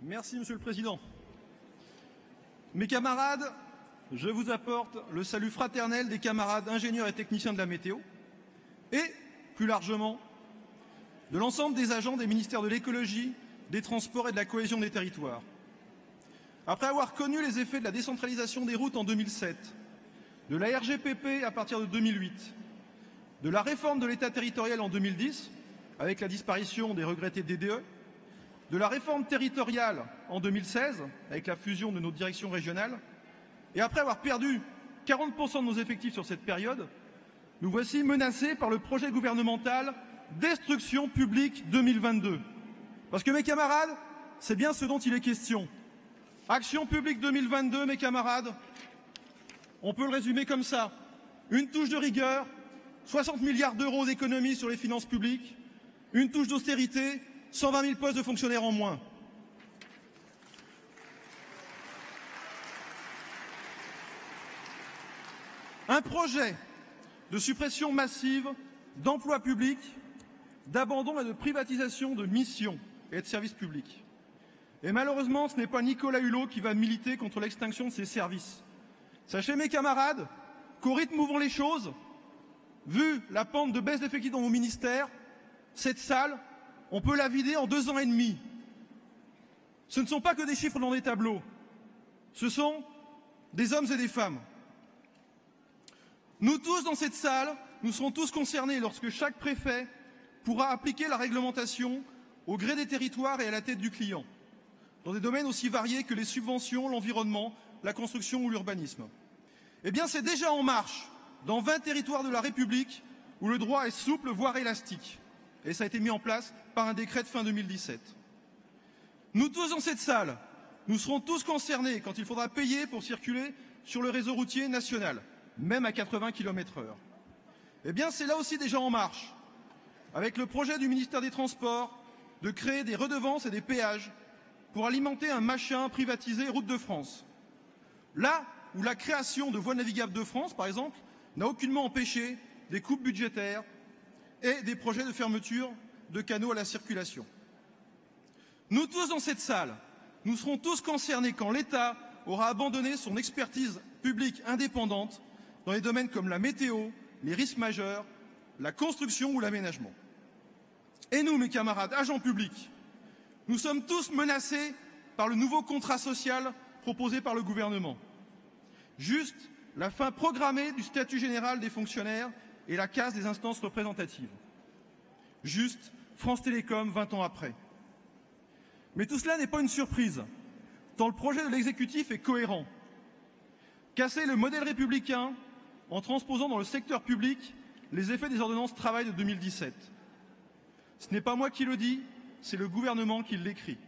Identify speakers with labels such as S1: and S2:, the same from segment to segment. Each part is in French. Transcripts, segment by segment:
S1: Merci, Monsieur le Président. Mes camarades, je vous apporte le salut fraternel des camarades ingénieurs et techniciens de la météo et, plus largement, de l'ensemble des agents des ministères de l'écologie, des transports et de la cohésion des territoires. Après avoir connu les effets de la décentralisation des routes en 2007, de la RGPP à partir de 2008, de la réforme de l'État territorial en 2010, avec la disparition des regrettés DDE, de la réforme territoriale en 2016, avec la fusion de nos directions régionales, et après avoir perdu 40% de nos effectifs sur cette période, nous voici menacés par le projet gouvernemental Destruction publique 2022. Parce que, mes camarades, c'est bien ce dont il est question. Action publique 2022, mes camarades, on peut le résumer comme ça. Une touche de rigueur, 60 milliards d'euros d'économies sur les finances publiques, une touche d'austérité, 120 000 postes de fonctionnaires en moins. Un projet de suppression massive d'emplois publics, d'abandon et de privatisation de missions et de services publics. Et malheureusement, ce n'est pas Nicolas Hulot qui va militer contre l'extinction de ces services. Sachez, mes camarades, qu'au rythme où vont les choses, vu la pente de baisse d'effectifs dans vos ministères, cette salle, on peut la vider en 2 ans et demi. Ce ne sont pas que des chiffres dans des tableaux. Ce sont des hommes et des femmes. Nous tous dans cette salle, nous serons tous concernés lorsque chaque préfet pourra appliquer la réglementation au gré des territoires et à la tête du client, dans des domaines aussi variés que les subventions, l'environnement, la construction ou l'urbanisme. Eh bien, c'est déjà en marche dans 20 territoires de la République où le droit est souple, voire élastique. Et ça a été mis en place par un décret de fin 2017. Nous tous dans cette salle, nous serons tous concernés quand il faudra payer pour circuler sur le réseau routier national, même à 80 km/h. Eh bien, c'est là aussi déjà en marche, avec le projet du ministère des Transports de créer des redevances et des péages pour alimenter un machin privatisé Route de France. Là où la création de voies navigables de France, par exemple, n'a aucunement empêché des coupes budgétaires et des projets de fermeture de canaux à la circulation. Nous tous dans cette salle, nous serons tous concernés quand l'État aura abandonné son expertise publique indépendante dans les domaines comme la météo, les risques majeurs, la construction ou l'aménagement. Et nous, mes camarades, agents publics, nous sommes tous menacés par le nouveau contrat social proposé par le gouvernement. Juste la fin programmée du statut général des fonctionnaires et la casse des instances représentatives. Juste France Télécom 20 ans après. Mais tout cela n'est pas une surprise, tant le projet de l'exécutif est cohérent. Casser le modèle républicain en transposant dans le secteur public les effets des ordonnances travail de 2017. Ce n'est pas moi qui le dis, c'est le gouvernement qui l'écrit.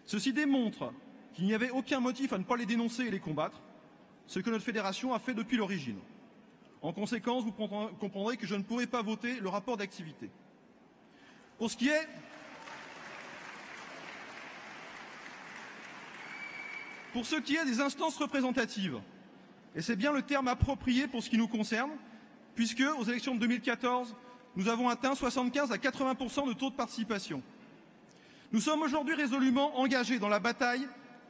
S1: Ceci démontre qu'il n'y avait aucun motif à ne pas les dénoncer et les combattre, ce que notre fédération a fait depuis l'origine. En conséquence, vous comprendrez que je ne pourrai pas voter le rapport d'activité. Pour ce qui est des instances représentatives, et c'est bien le terme approprié pour ce qui nous concerne, puisque aux élections de 2014, nous avons atteint 75 à 80% de taux de participation. Nous sommes aujourd'hui résolument engagés dans la bataille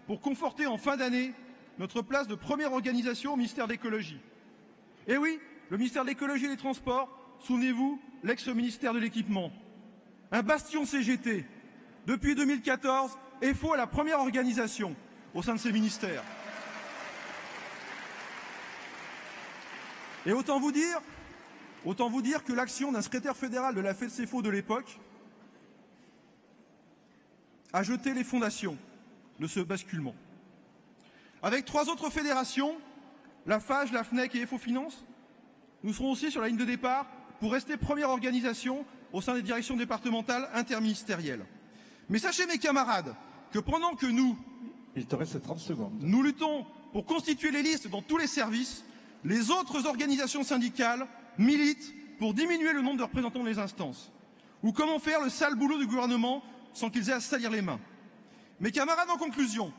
S1: pour conforter en fin d'année notre place de première organisation au ministère de l'écologie. Et oui, le ministère de l'écologie et des transports, souvenez-vous, l'ex-ministère de l'équipement. Un bastion CGT, depuis 2014, est faux à la première organisation au sein de ces ministères. Et autant vous dire que l'action d'un secrétaire fédéral de la FEDCEFO de l'époque a jeté les fondations de ce basculement. Avec 3 autres fédérations, la FAGE, la FNEC et FO Finance, nous serons aussi sur la ligne de départ pour rester première organisation au sein des directions départementales interministérielles. Mais sachez, mes camarades, que pendant que
S2: il te reste 30 secondes.
S1: Nous luttons pour constituer les listes dans tous les services, les autres organisations syndicales militent pour diminuer le nombre de représentants dans les instances. Ou comment faire le sale boulot du gouvernement sans qu'ils aient à se salir les mains. Mes camarades, en conclusion,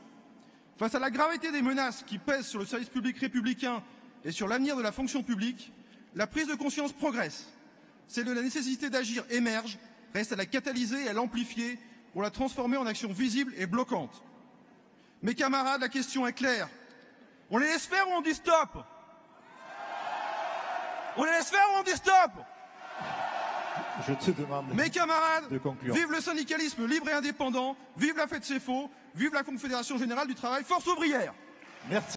S1: face à la gravité des menaces qui pèsent sur le service public républicain et sur l'avenir de la fonction publique, la prise de conscience progresse. Celle de la nécessité d'agir émerge, reste à la catalyser et à l'amplifier pour la transformer en action visible et bloquante. Mes camarades, la question est claire. On les laisse faire ou on dit stop? On les laisse faire ou on dit stop?
S2: Je te demande
S1: Mes camarades,
S2: de conclure.
S1: vive le syndicalisme libre et indépendant, vive la FEDSEFO, vive la Confédération Générale du Travail, force ouvrière.
S2: Merci.